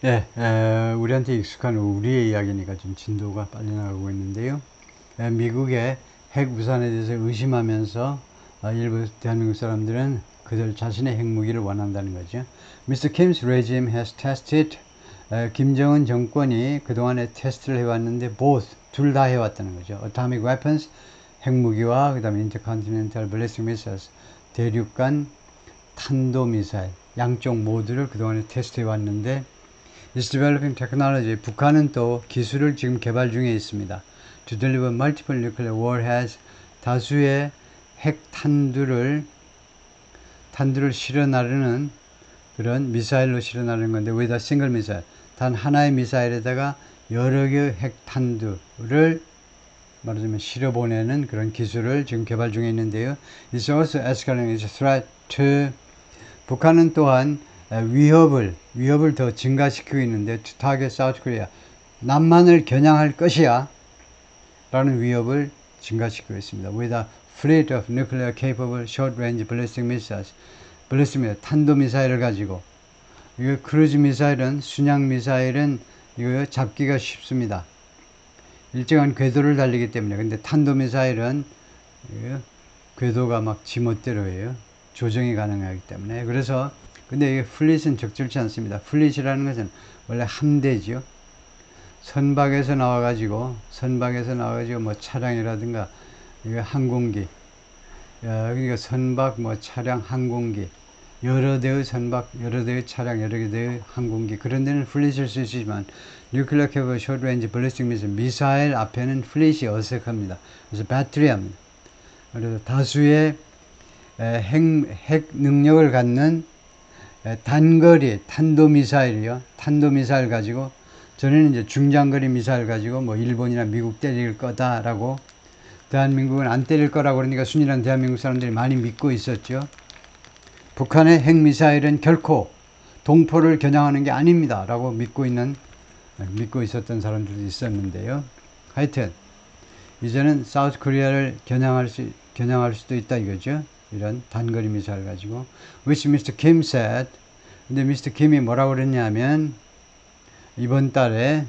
예, 우리한테 익숙한 우리의 이야기니까 좀 진도가 빨리 나가고 있는데요. 미국의 핵 우산에 대해서 의심하면서 일부 대한민국 사람들은 그들 자신의 핵무기를 원한다는 거죠. Mr. Kim's regime has tested 김정은 정권이 그동안에 테스트를 해왔는데 both 둘 다 해왔다는 거죠. Atomic weapons 핵무기와 그 다음에 intercontinental ballistic missiles 대륙간 탄도미사일 양쪽 모두를 그동안에 테스트해 왔는데 is developing technology. 북한은 또 기술을 지금 개발 중에 있습니다. To deliver multiple nuclear warheads. 다수의 핵 탄두를 실어 나르는 그런 미사일로 실어 나르는 건데 with a single missile. 단 하나의 미사일에다가 여러 개의 핵 탄두를 말하자면 실어 보내는 그런 기술을 지금 개발 중에 있는데요. It's also escalating its threat to. 북한은 또한 위협을 더 증가시키고 있는데 to target South Korea. 남한을 겨냥할 것이야 라는 위협을 증가시키고 있습니다. With a fleet of nuclear capable short-range ballistic missiles. 탄도미사일을 가지고 이거 크루즈 미사일은 순양 미사일은 이거 잡기가 쉽습니다. 일정한 궤도를 달리기 때문에. 근데 탄도미사일은 궤도가 막 지멋대로예요. 조정이 가능하기 때문에. 그래서 근데 이게 플릿은 적절치 않습니다. 플릿이라는 것은 원래 함대지요. 선박에서 나와가지고 뭐 차량이라든가 이거 항공기, 그러니까 선박, 뭐 차량, 항공기, 여러 대의 선박, 여러 대의 차량, 여러 대의 항공기 그런 데는 플릿일 수 있지만 뉴클리어 캐버 숏레인지 발리스틱 미사일 앞에는 플릿이 어색합니다. 그래서 배터리합니다. 그래서 다수의 핵 능력을 갖는 단거리 탄도미사일이요. 탄도미사일 가지고 전에는 이제 중장거리 미사일 가지고 뭐 일본이나 미국 때릴 거다라고 대한민국은 안 때릴 거라고 그러니까 순일한 대한민국 사람들이 많이 믿고 있었죠. 북한의 핵미사일은 결코 동포를 겨냥하는 게 아닙니다 라고 믿고 있었던 사람들도 있었는데요. 하여튼 이제는 사우스 코리아를 겨냥할 수도 있다 이거죠. 이런 단거리 미사일 가지고 which Mr. Kim said. 근데 Mr. Kim이 뭐라고 그랬냐면 이번 달에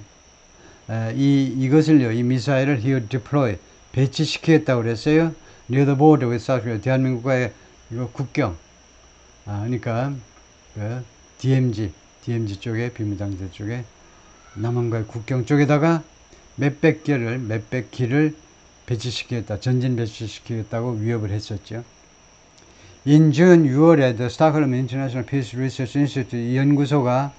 이것을요, 이 미사일을 he would deploy 배치시키겠다고 그랬어요. near the border with South Korea. 대한민국과의 이거 국경. 그러니까 그 DMZ 쪽에 비무장지대 쪽에 남한과의 국경 쪽에다가 몇백 기를 배치시키겠다, 전진 배치시키겠다고 위협을 했었죠. In June 6월에 The Stockholm International Peace Research Institute 이 연구소가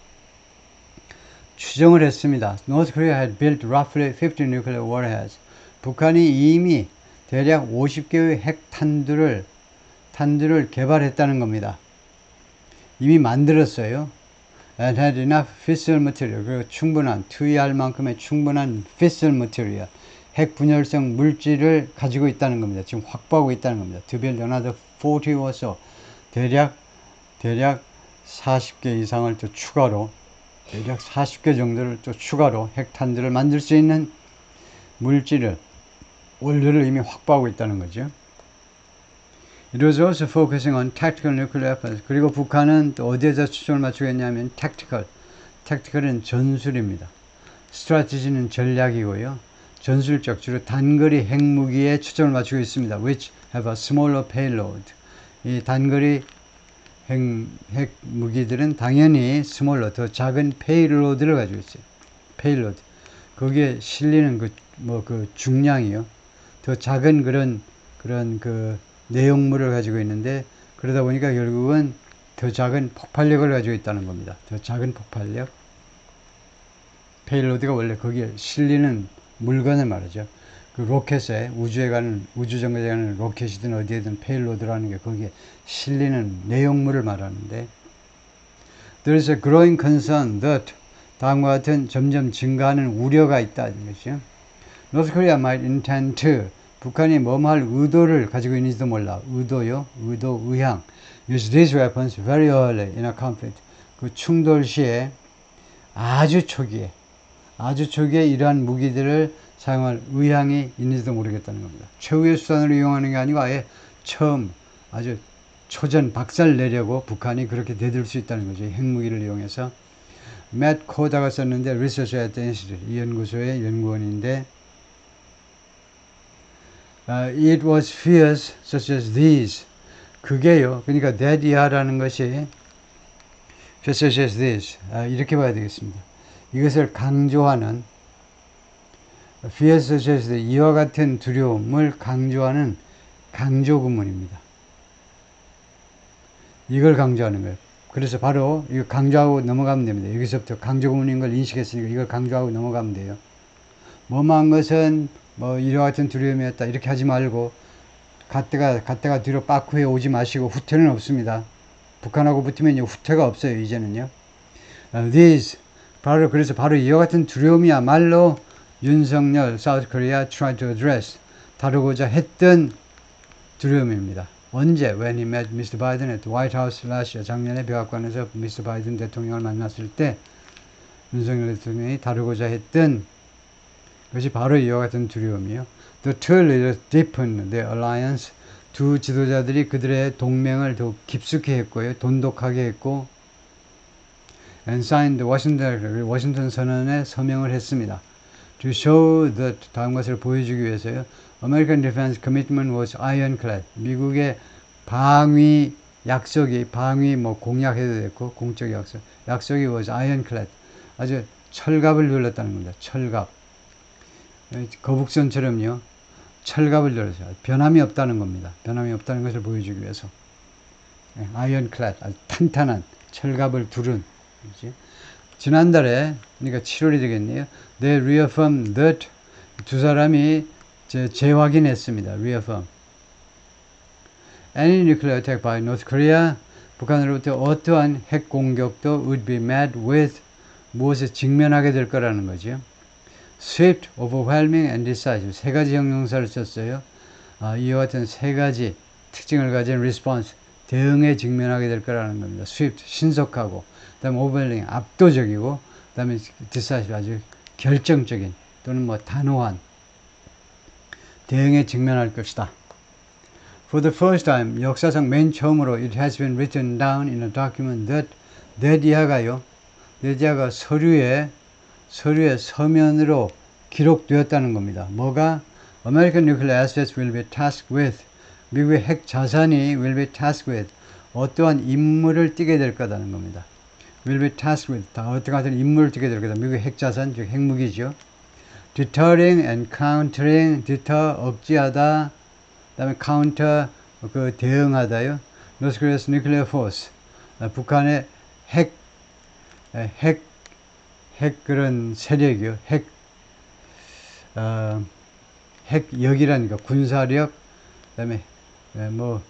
추정을 했습니다. North Korea had built roughly 50 nuclear warheads. 북한이 이미 대략 50개의 핵 탄두를 개발했다는 겁니다. 이미 만들었어요. And had enough fissile material. 그리고 충분한, 투여할 만큼의 충분한 fissile material. 핵 분열성 물질을 가지고 있다는 겁니다. 지금 확보하고 있다는 겁니다. To build another 40 or so. 대략 40개 이상을 또 추가로, 대략 40개 정도를 또 추가로 핵탄두를 만들 수 있는 원료를 이미 확보하고 있다는 거죠. It was also focusing on tactical nuclear weapons. 그리고 북한은 또 어디에서 초점을 맞추겠냐면 tactical은 전술입니다. strategy는 전략이고요. 전술적, 주로 단거리 핵무기에 초점을 맞추고 있습니다. which have a smaller payload. 이 단거리 핵무기들은 당연히 smaller, 더 작은 payload를 가지고 있어요. payload. 거기에 실리는 그 중량이요. 더 작은 그런 그 내용물을 가지고 있는데, 그러다 보니까 결국은 더 작은 폭발력을 가지고 있다는 겁니다. 더 작은 폭발력. 페일로드가 원래 거기에 실리는 물건을 말하죠. 그 로켓에 우주정거장에 가는 로켓이든 어디에든 페일로드라는 게 거기에 실리는 내용물을 말하는데, There is a growing concern that 다음과 같은 점점 증가하는 우려가 있다는 것이죠. North Korea might intend to. 북한이 뭐할 의도를 가지고 있는지도 몰라. 의향. Use these weapons very early in a conflict. 그 충돌 시에 아주 초기에 이러한 무기들을 사용할 의향이 있는지도 모르겠다는 겁니다. 최후의 수단으로 이용하는 게 아니고 아예 처음 아주 초전 박살 내려고 북한이 그렇게 대들 수 있다는 거죠. 핵무기를 이용해서. Matt Koda가 썼는데 Research at the Institute 이 연구소의 연구원인데 It was fears such as these 그게요. 그러니까 that 이하라는 것이 such as this 이렇게 봐야 되겠습니다. 이것을 강조하는 fears such as this 이와 같은 두려움을 강조하는 강조 구문입니다. 이걸 강조하는 거예요. 그래서 바로 이거 강조하고 넘어가면 됩니다. 여기서부터 강조 구문인 걸 인식했으니까 이걸 강조하고 넘어가면 돼요. 뭐뭐한 것은 뭐 이와 같은 두려움이었다 이렇게 하지 말고 갔다가 뒤로 빠꾸해 오지 마시고 후퇴는 없습니다. 북한하고 붙으면 후퇴가 없어요. 이제는요. These 그래서 바로 이와 같은 두려움이야말로 윤석열 South Korea tried to address 다루고자 했던 두려움입니다. 언제? When he met Mr. Biden at the White House last year. 작년에 백악관에서 Mr. 바이든 대통령을 만났을 때 윤석열 대통령이 다루고자 했던 것이 바로 이와 같은 두려움이에요. The two leaders deepened their alliance. 두 지도자들이 그들의 동맹을 더욱 깊숙이 했고요. 돈독하게 했고 and signed the 워싱턴 선언에 서명을 했습니다. To show that 다음 것을 보여주기 위해서요. American defense commitment was ironclad. 미국의 방위 약속이 방위 뭐 공약해도 됐고 공적 약속이 was ironclad. 아주 철갑을 눌렀다는 겁니다. 철갑. 거북선처럼요. 철갑을 눌렀어요. 변함이 없다는 겁니다. 변함이 없다는 것을 보여주기 위해서. ironclad. 아주 탄탄한 철갑을 두른. 그렇지? 지난달에 그러니까 7월이 되겠네요. They reaffirmed that 두 사람이 재확인했습니다. reaffirm. Any nuclear attack by North Korea 북한으로부터 어떠한 핵 공격도 would be met with 무엇에 직면하게 될 거라는 거죠. Swift, overwhelming and decisive 세 가지 형용사를 썼어요. 이와 같은 세 가지 특징을 가진 response 대응에 직면하게 될 거라는 겁니다. Swift 신속하고 그다음에 overwhelming 압도적이고 그다음에 decisive 아주 결정적인 또는 뭐 단호한 대응에 직면할 것이다. For the first time 역사상 맨 처음으로 it has been written down in a document that 이하가 서류에 서면으로 기록되었다는 겁니다. 뭐가? American nuclear assets will be tasked with 미국의 핵 자산이 will be tasked with 어떠한 임무를 띠게 될 거다는 겁니다. will be tasked with 어떠한 임무를 띠게 될 거다. 미국의 핵 자산, 즉 핵무기죠. deterring and countering deter 억제하다 그 다음에 counter 그 대응하다요. North Korea's nuclear force 북한의 핵 그런 세력이요. 핵력이라니까 군사력 그다음에 그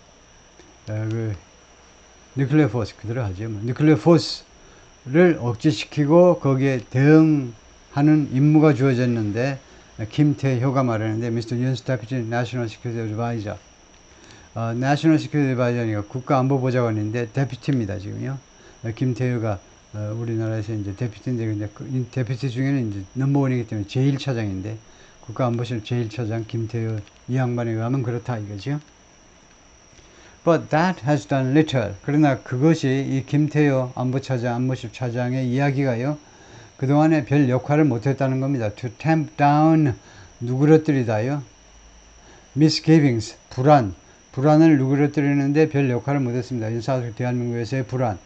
nuclear force 그대로 하죠. nuclear force를 억제시키고 거기에 대응하는 임무가 주어졌는데 김태효가 말하는데 Mr. Yoon Deputy National Security Advisor National Security Advisor니까 국가안보보좌관인데 데피티입니다 지금요. 김태효가 우리나라에서 이제 데피티인데 근데 그 데피티 중에는 이제 넘버원이기 때문에 제1차장인데 국가안보실 제1차장 김태효 이 양반에 의하면 그렇다 이거죠. But that has done little. 그러나 그것이 이 김태효 안보실 차장의 이야기가요. 그동안에 별 역할을 못했다는 겁니다. To tamp down 누그러뜨리다요. misgivings 불안을 누그러뜨리는데 별 역할을 못했습니다. 대한민국에서의 불안.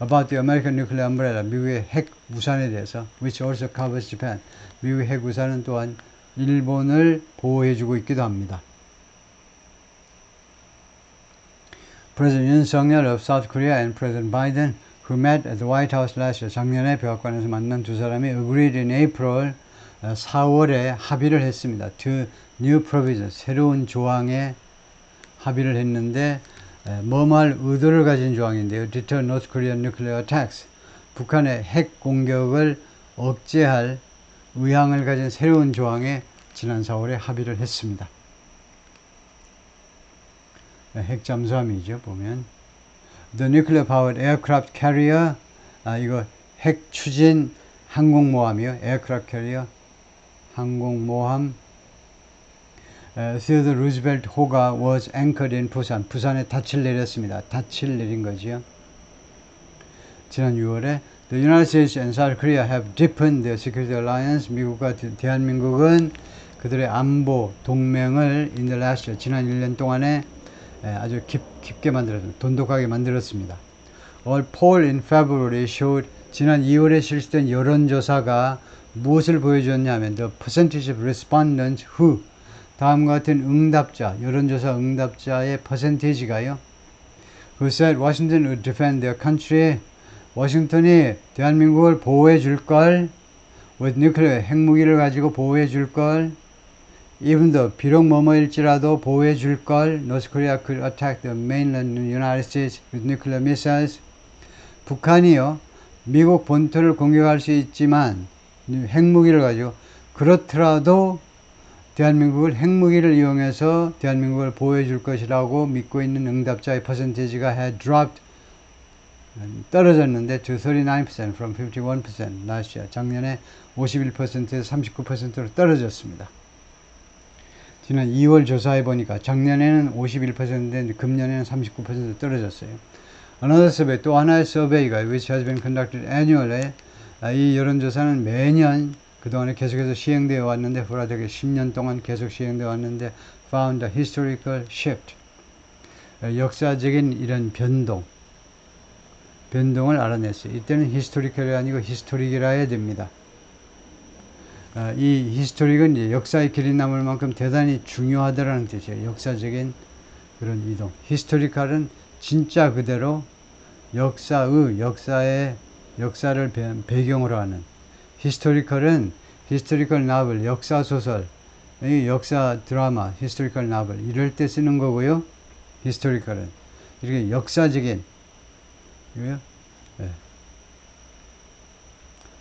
About the American nuclear umbrella 미국의 핵 우산에 대해서 which also covers Japan 미국의 핵 우산은 또한 일본을 보호해주고 있기도 합니다. President Yoon Suk-yeol of South Korea and President Biden who met at the White House last year 작년에 백악관에서 만난 두 사람이 agreed in April 4월에 합의를 했습니다. To new provisions 새로운 조항에 합의를 했는데 뭐뭐할 의도를 가진 조항인데요. Deter North Korean nuclear attacks 북한의 핵 공격을 억제할 의향을 가진 새로운 조항에 지난 4월에 합의를 했습니다. 핵 잠수함이죠 보면 The nuclear powered aircraft carrier 이거 핵 추진 항공모함이요. aircraft carrier 항공모함 Theodore Roosevelt 호가 was anchored in 부산에 닻을 내렸습니다. 닻을 내린 거지요. 지난 6월에 The United States and South Korea have deepened their security alliance. 미국과 대한민국은 그들의 안보 동맹을 in the last year, 지난 1년 동안에 아주 깊게 만들었습니다. 돈독하게 만들었습니다. All poll in February showed 지난 2월에 실시된 여론조사가 무엇을 보여주었냐면 the percentage of respondents who 다음과 같은 응답자, 여론조사 응답자의 퍼센테이지가요. Who said Washington would defend their country. 워싱턴이 대한민국을 보호해 줄걸. With nuclear 핵무기를 가지고 보호해 줄걸. Even though 비록 뭐뭐일지라도 보호해 줄걸. North Korea could attack the mainland United States with nuclear missiles. 북한이요. 미국 본토를 공격할 수 있지만 핵무기를 가지고 그렇더라도 대한민국을 핵무기를 이용해서 대한민국을 보호해 줄 것이라고 믿고 있는 응답자의 퍼센테이지가 had dropped 떨어졌는데 to 39% from 51% last year. 작년에 51%에서 39%로 떨어졌습니다. 지난 2월 조사해 보니까 작년에는 51%인데 금년에는 39% 떨어졌어요. Another survey, 또 하나의 서베이가 which has been conducted annually. 이 여론조사는 매년 그동안에 계속해서 시행되어 왔는데 불화되게 10년 동안 계속 시행되어 왔는데 found a historical shift. 역사적인 이런 변동을 알아냈어요. 이때는 historical이 아니고 historic이라 해야 됩니다. 이 historic은 이제 역사의 길이 남을 만큼 대단히 중요하다라는 뜻이에요. 역사적인 그런 이동. historical은 진짜 그대로 역사를 배경으로 하는. historical은 historical novel, 역사 소설, 역사 드라마, historical novel 이럴 때 쓰는 거고요. historical은 이렇게 역사적인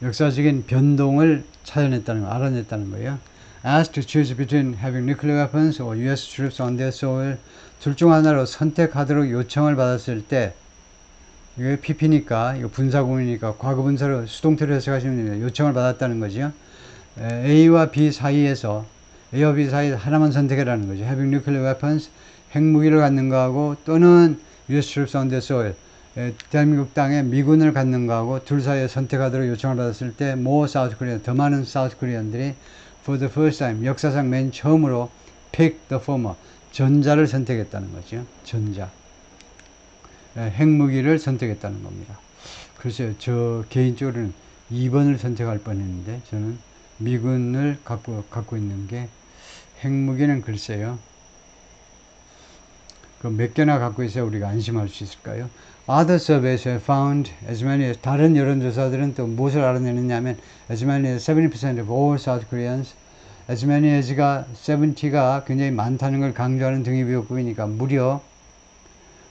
역사적인 변동을 찾아냈다는 거, 알아냈다는 거예요. Asked to choose between having nuclear weapons or U.S. troops on their soil, 둘 중 하나로 선택하도록 요청을 받았을 때, 이거 PP니까, 이거 분사구문이니까 과거분사로 수동태로 해석하시면 됩니다. 요청을 받았다는 거죠. A와 B 사이에서 하나만 선택해라는 거죠. Having nuclear weapons, 핵무기를 갖는 거하고 또는 U.S. troops on their soil, 대한민국 땅에 미군을 갖는 거하고 둘 사이에 선택하도록 요청을 받았을 때 more South Korean, 더 많은 South Korean들이 for the first time, 역사상 맨 처음으로 pick the former, 전자를 선택했다는 거죠. 전자. 핵무기를 선택했다는 겁니다. 글쎄요, 저 개인적으로는 2번을 선택할 뻔했는데 저는 미군을 갖고 있는 게 핵무기는 글쎄요. 그 몇 개나 갖고 있어야 우리가 안심할 수 있을까요? Other surveys have found as many as 다른 여론조사들은 또 무엇을 알아내느냐면 as many as 70% of all South Koreans, as many as가 70가 굉장히 많다는 걸 강조하는 등위비용법이니까 무려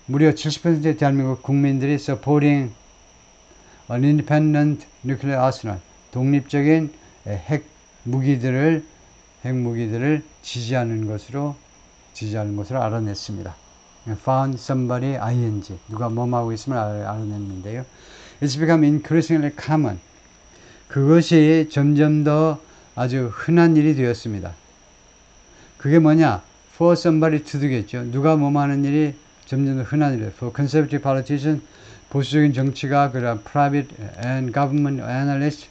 70%의 대한민국 국민들이 supporting an independent nuclear arsenal, 독립적인 핵무기들을 지지하는 것으로 알아냈습니다. Found somebody ing, 누가 뭐하고 있음을 알아냈는데요. It's become increasingly common. 그것이 점점 더 아주 흔한 일이 되었습니다. 그게 뭐냐? For somebody to do겠죠. 누가 뭐뭐 하는 일이 점점 더 흔한 일이에요. For conservative politicians, 보수적인 정치가 그런 private and government analysts,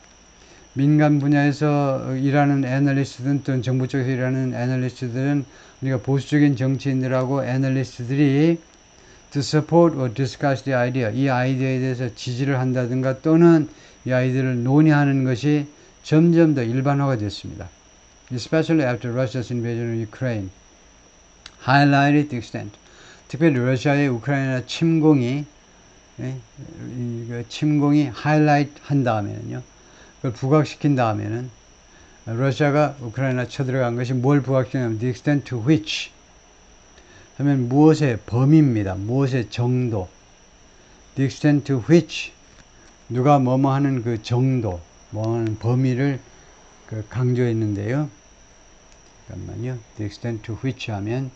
민간 분야에서 일하는 애널리스트든 또는 정부 쪽에서 일하는 애널리스트들은 우리가 보수적인 정치인들하고 애널리스트들이 to support or discuss the idea, 이 아이디어에 대해서 지지를 한다든가 또는 이 아이디어를 논의하는 것이 점점 더 일반화가 됐습니다. Especially after Russia's invasion of Ukraine highlighted the extent. 특별히 러시아의 우크라이나 침공이 하이라이트 한 다음에는요. 그걸 부각시킨 다음에는 러시아가 우크라이나 쳐들어간 것이 뭘 부각시키냐면 the extent to which 하면 무엇의 범위입니다. 무엇의 정도. the extent to which 누가 뭐뭐 하는 그 정도, 뭐 하는 범위를 강조했는데요. 잠깐만요. the extent to which 하면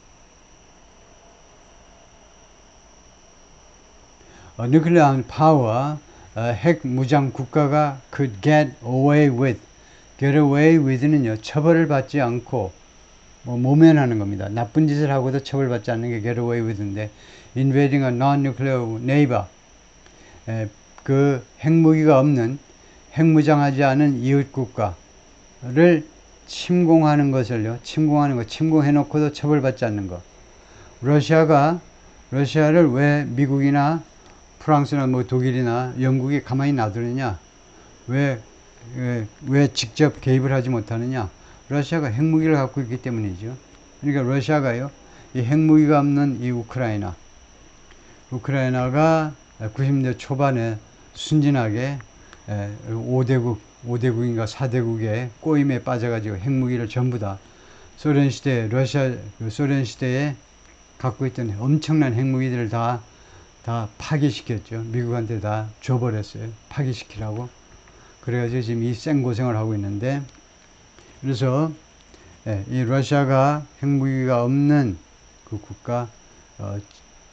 nuclear power, 핵 무장 국가가 could get away with는요, 처벌을 받지 않고, 모면하는 겁니다. 나쁜 짓을 하고도 처벌받지 않는 게 get away with인데, invading a non-nuclear neighbor, 그 핵무기가 없는 핵무장하지 않은 이웃 국가를 침공하는 것을요. 침공해 놓고도 처벌받지 않는 것. 러시아를 왜 미국이나 프랑스나 뭐 독일이나 영국이 가만히 놔두느냐? 왜 직접 개입을 하지 못하느냐? 러시아가 핵무기를 갖고 있기 때문이죠. 그러니까 러시아가요, 이 핵무기가 없는 이 우크라이나가 90년대 초반에 순진하게 5대국인가 4대국의 꼬임에 빠져가지고 핵무기를 전부 다 소련 시대에 갖고 있던 엄청난 핵무기들을 다 파기시켰죠. 미국한테 다 줘버렸어요. 파기시키라고. 그래가지고 지금 이 생고생을 하고 있는데, 그래서 이 러시아가 핵무기가 없는 그 국가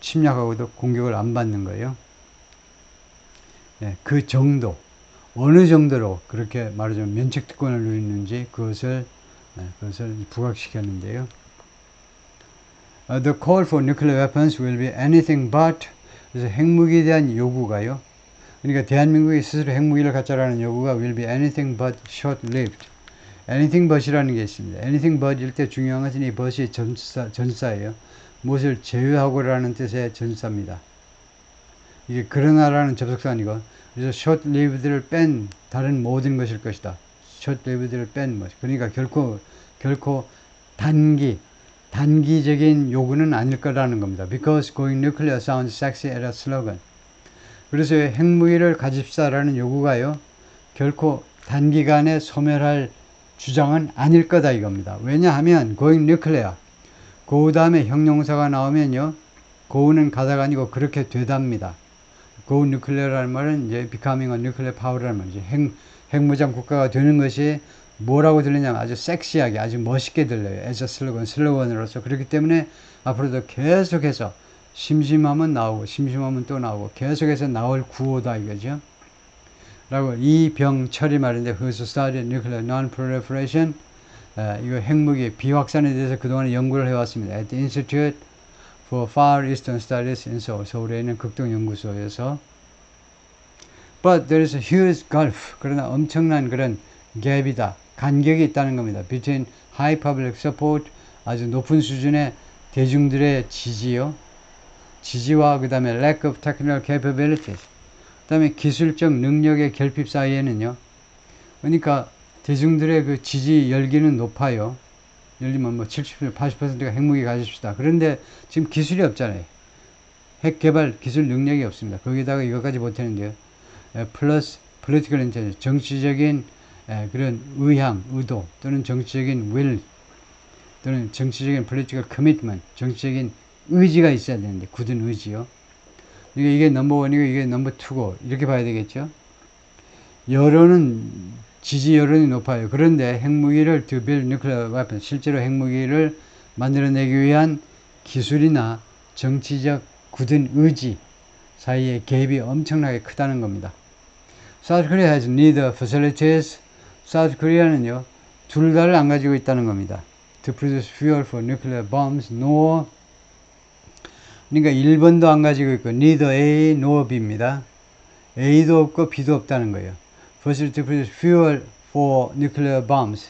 침략하고도 공격을 안 받는 거예요. 그 정도, 어느 정도로 그렇게 말하자면 면책특권을 누리는지 그것을 부각시켰는데요. The call for nuclear weapons will be anything but. 그래서 핵무기에 대한 요구가요. 그러니까 대한민국이 스스로 핵무기를 갖자라는 요구가 will be anything but short-lived. anything but이라는 게 있습니다. anything but일 때 중요한 것은 이 but이 전사예요. 무엇을 제외하고라는 뜻의 전사입니다. 이게 그러나라는 접속사 아니고, 그래서 short-lived를 뺀 다른 모든 것일 것이다. short-lived를 뺀 것. 그러니까 결코 단기적인 요구는 아닐 거라는 겁니다. Because going nuclear sounds sexy as a slogan. 그래서 핵무기를 가집시다라는 요구가요, 결코 단기간에 소멸할 주장은 아닐 거다 이겁니다. 왜냐하면 going nuclear, 그 다음에 형용사가 나오면요, go는 가다가 아니고 그렇게 되답니다. go nuclear라는 말은 이제 becoming a nuclear power라는 말이죠. 핵무장 국가가 되는 것이 뭐라고 들리냐면 아주 섹시하게, 아주 멋있게 들려요. as a 슬로건으로서. 그렇기 때문에 앞으로도 계속해서 심심하면 나오고 심심하면 또 나오고 계속해서 나올 구호다 이거죠. 라고 이병철이 말인데 Who's studied nuclear non-proliferation, 이거 핵무기 비확산에 대해서 그동안 연구를 해왔습니다. At the Institute for Far Eastern Studies in Seoul, 서울에 있는 극동연구소에서. But there is a huge gulf. 그러나 엄청난 그런 갭이다, 간격이 있다는 겁니다. Between high public support, 아주 높은 수준의 대중들의 지지와 그 다음에 lack of technical capabilities, 그 다음에 기술적 능력의 결핍 사이에는요. 그러니까 대중들의 그 지지 열기는 높아요. 예를 들면 뭐 70%, 80%가 핵무기 가집시다. 그런데 지금 기술이 없잖아요. 핵 개발 기술 능력이 없습니다. 거기다가 이것까지 못하는데요. 플러스 political intelligence, 정치적인 그런 의도 또는 정치적인 will 또는 정치적인 political commitment, 정치적인 의지가 있어야 되는데, 굳은 의지요. 이게 넘버원이고 이게 넘버2고 이렇게 봐야 되겠죠. 지지 여론이 높아요. 그런데 핵무기를 to build nuclear weapons, 실제로 핵무기를 만들어내기 위한 기술이나 정치적 굳은 의지 사이의 갭이 엄청나게 크다는 겁니다. South Korea has neither facilities. South Korea는요, 둘 다를 안 가지고 있다는 겁니다. To produce fuel for nuclear bombs, nor, 그러니까 1번도 안 가지고 있고 neither A nor B입니다. A도 없고 B도 없다는 거예요. Facility to produce fuel for nuclear bombs,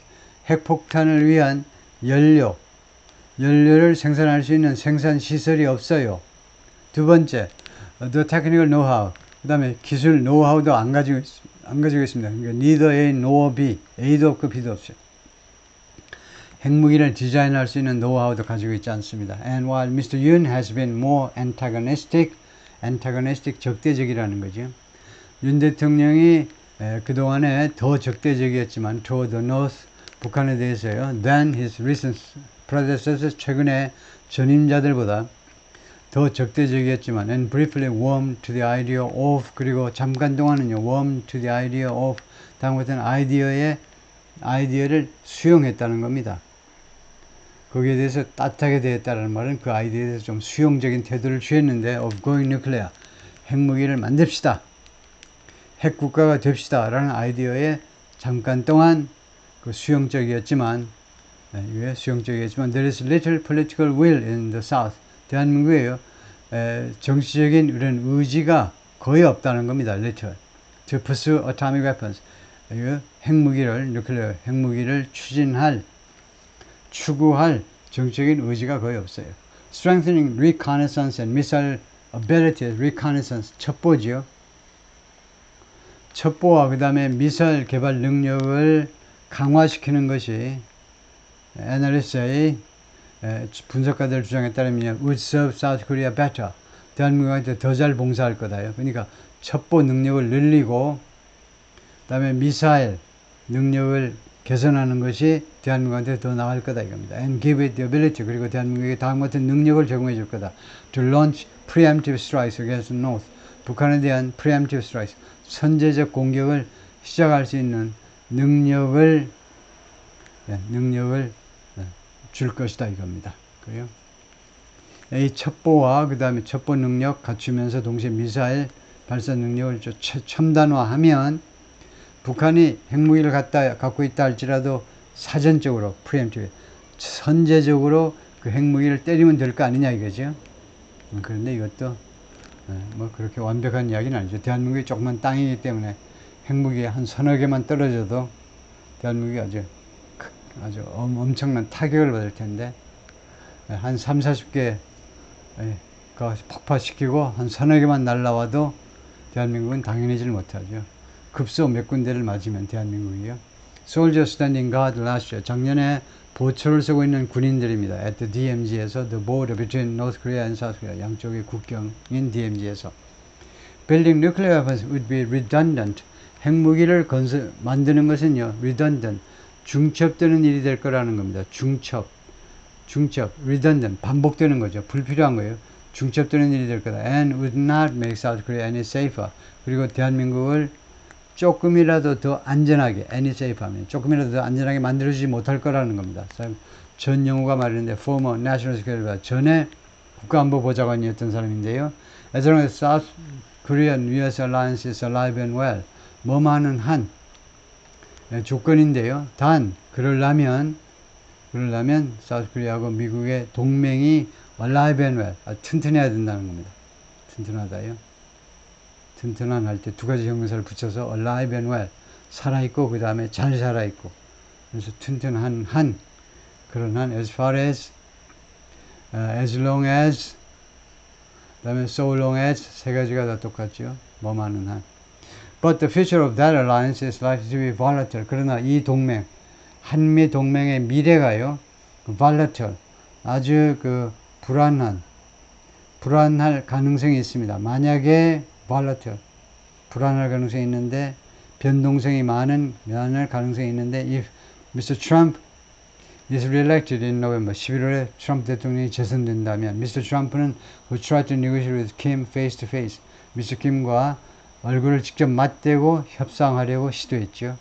핵폭탄을 위한 연료를 생산할 수 있는 생산 시설이 없어요. 두 번째, the technical know-how, 그 다음에 기술 노하우도 안 가지고 있습니다. 그러니까 neither A nor B, A도 없고 B도 없어요. 핵무기를 디자인할 수 있는 노하우도 가지고 있지 않습니다. And while Mr. Yoon has been more antagonistic, 적대적이라는 거죠. 윤 대통령이 그동안에 더 적대적이었지만 toward the north, 북한에 대해서요, than his recent predecessors, 최근에 전임자들보다 더 적대적이었지만, and briefly warm to the idea of, 그리고 잠깐 동안은요, warm to the idea of, 다음 같은 아이디어를 수용했다는 겁니다. 거기에 대해서 따뜻하게 대했다는 말은 그 아이디어에 대해서 좀 수용적인 태도를 취했는데, of going nuclear, 핵무기를 만듭시다, 핵국가가 됩시다 라는 아이디어에 잠깐 동안 그 수용적이었지만, there is little political will in the South. 대한민국에요, 정치적인 이런 의지가 거의 없다는 겁니다. little. To pursue atomic weapons. 핵무기를, nuclear 핵무기를 추구할 정적인 의지가 거의 없어요. Strengthening reconnaissance and missile abilities. reconnaissance, 첩보지요. 첩보와 그 다음에 미사일 개발 능력을 강화시키는 것이 NRS의 분석가들 주장에 따르면 would serve South Korea better. 대한민국한테 더 잘 봉사할 거다요. 그러니까 첩보 능력을 늘리고 그다음에 미사일 능력을 개선하는 것이 대한민국한테 더 나을 거다 이겁니다. And give it the ability. 그리고 대한민국에게 다음 같은 능력을 제공해 줄 거다. To launch preemptive strikes against the North. 북한에 대한 preemptive strikes. 선제적 공격을 시작할 수 있는 능력을 줄 것이다 이겁니다. 그래요? 이 첩보와 그 다음에 첩보 능력 갖추면서 동시에 미사일 발사 능력을 첨단화하면 북한이 핵무기를 갖고 있다 할지라도 사전적으로 preemptive 선제적으로 그 핵무기를 때리면 될 거 아니냐 이거죠. 그런데 이것도 뭐 그렇게 완벽한 이야기는 아니죠. 대한민국이 조그만 땅이기 때문에 핵무기 한 서너 개만 떨어져도 대한민국이 아주 엄청난 타격을 받을 텐데 한 3, 40개 폭파시키고 한 서너 개만 날라와도 대한민국은 당연해지를 못하죠. 급소 몇 군데를 맞으면 대한민국이요. Soldiers standing guard last year. 작년에 보초를 서고 있는 군인들입니다. At the DMZ에서 the border between North Korea and South Korea. 양쪽의 국경인 DMZ에서. Building nuclear weapons would be redundant. 핵무기를 만드는 것은요. redundant. 중첩되는 일이 될 거라는 겁니다. 중첩. redundant. 반복되는 거죠. 불필요한 거예요. 중첩되는 일이 될 거다. And would not make South Korea any safer. 그리고 대한민국을 조금이라도 더 안전하게, any safe 하면 조금이라도 더 안전하게 만들어주지 못할 거라는 겁니다. 전 영우가 말했는데, former national security, 전에 국가안보보좌관이었던 사람인데요. As long as South Korean US alliance is alive and well. 뭐만은 한 조건인데요. 단, 그러려면 사우스 코리아하고 미국의 동맹이 alive and well, 튼튼해야 된다는 겁니다. 튼튼하다요. 튼튼한 할 때 두 가지 형용사를 붙여서 alive and well, 살아있고 그 다음에 잘 살아있고, 그래서 튼튼한 그런 as far as, as long as, 그 다음에 so long as, 세 가지가 다 똑같죠. 뭐만은 한. But the future of that alliance is likely to be volatile. 그러나 이 동맹, 한미 동맹의 미래가요, volatile, 아주 불안할 가능성이 있습니다. 만약에 volatile, 불안할 가능성이 있는데, 변동성이 많을 가능성이 있는데, if Mr. Trump is re-elected in November, 11월에 트럼프 대통령이 재선된다면, Mr. Trump는 who tried to negotiate with Kim face to face, Mr. Kim과 얼굴을 직접 맞대고 협상하려고 시도했죠.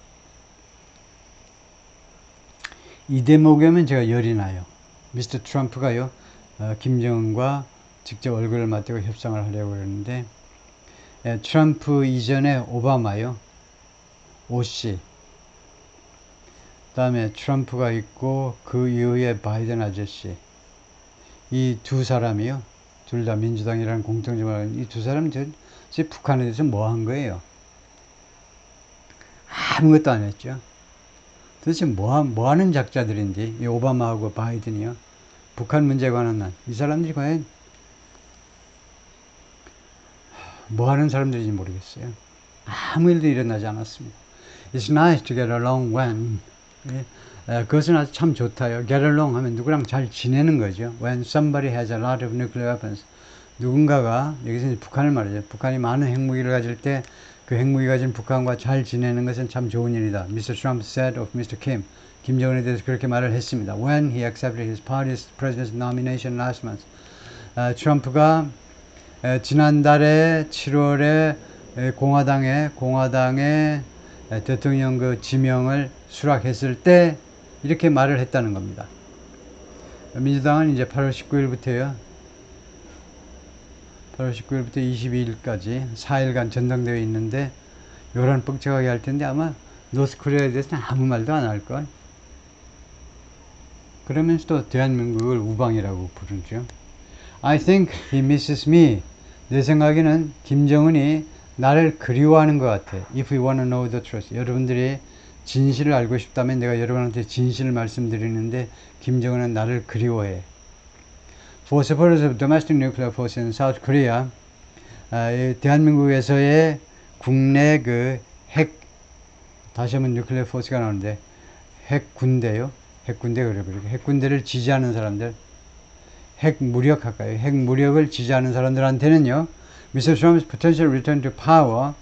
이 대목이면 제가 열이 나요. 미스터 트럼프가요, 김정은과 직접 얼굴을 맞대고 협상을 하려고 그러는데, 트럼프 이전에 오바마요, 오씨, 그 다음에 트럼프가 있고 그 이후에 바이든 아저씨, 이 두 사람이요, 둘 다 민주당이라는 공통점을, 이 두 사람 북한에 대해서 뭐 한 거예요? 아무것도 안 했죠. 도대체 뭐 하는 작자들인지, 이 오바마하고 바이든이요, 북한 문제에 관한 한, 이 사람들이 과연 뭐 하는 사람들인지 모르겠어요. 아무 일도 일어나지 않았습니다. It's nice to get along when, 그것은 아주 참 좋다요. Get along 하면 누구랑 잘 지내는 거죠. When somebody has a lot of nuclear weapons. 누군가가, 여기서 이제 북한을 말이죠. 북한이 많은 핵무기를 가질 때 그 핵무기 가진 북한과 잘 지내는 것은 참 좋은 일이다. Mr. Trump said of Mr. Kim. 김정은에 대해서 그렇게 말을 했습니다. When he accepted his party's president's nomination last month. 트럼프가 지난달에 7월에 공화당의 대통령 그 지명을 수락했을 때 이렇게 말을 했다는 겁니다. 민주당은 이제 8월 19일부터요. 8월 19일부터 22일까지 4일간 전당대회 있는데 요런 뻑적하게 할 텐데 아마 노스코리아에 대해서는 아무 말도 안 할 걸. 그러면서도 대한민국을 우방이라고 부르죠. I think he misses me. 내 생각에는 김정은이 나를 그리워하는 것 같아. If you want to know the truth. 여러분들이 진실을 알고 싶다면 내가 여러분한테 진실을 말씀드리는데 김정은은 나를 그리워해. For supporters of domestic nuclear force in South Korea, 대한민국에서의 국내 그 핵, 다시 한번 뉴클리어 포스가 나오는데 핵 군대요. 핵 군대 그래 버리고 핵 군대를 지지하는 사람들, 핵 무력 할까요? 핵 무력을 지지하는 사람들한테는요. Mr. Trump's potential return to power,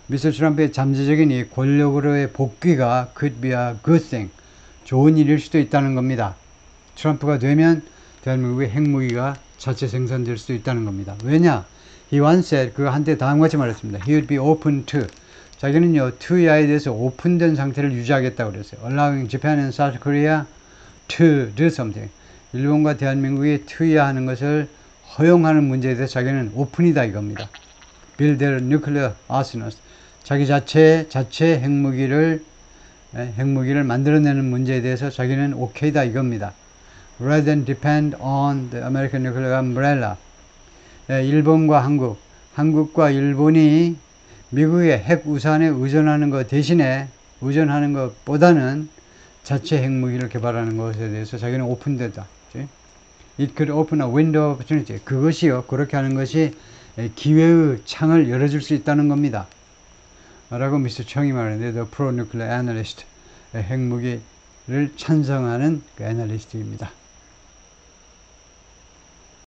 미스터 트럼프의 잠재적인 이 권력으로의 복귀가 could be a good thing, 좋은 일일 수도 있다는 겁니다. 트럼프가 되면 대한민국의 핵무기가 자체 생산될 수도 있다는 겁니다. 왜냐? He once said, 그 한때 다음같이 말했습니다. He would be open to. 자기는요, 투야에 대해서 오픈된 상태를 유지하겠다고 그랬어요. Allowing Japan and South Korea to do something. 일본과 대한민국이 투야하는 것을 허용하는 문제에 대해서 자기는 오픈이다 이겁니다. Build their nuclear arsenals. 자기 자체 핵무기를 만들어내는 문제에 대해서 자기는 오케이다 이겁니다. Rather than depend on the American nuclear umbrella. 일본과 한국과 일본이 미국의 핵 우산에 의존하는 것 대신에 의존하는 것보다는 자체 핵무기를 개발하는 것에 대해서 자기는 오픈되다. It could open a window of opportunity. 그것이요, 그렇게 하는 것이 기회의 창을 열어줄 수 있다는 겁니다. 라고 미스터 청이 말하는데, The Pro-Nuclear Analyst, 핵무기를 찬성하는 그 애널리스트입니다.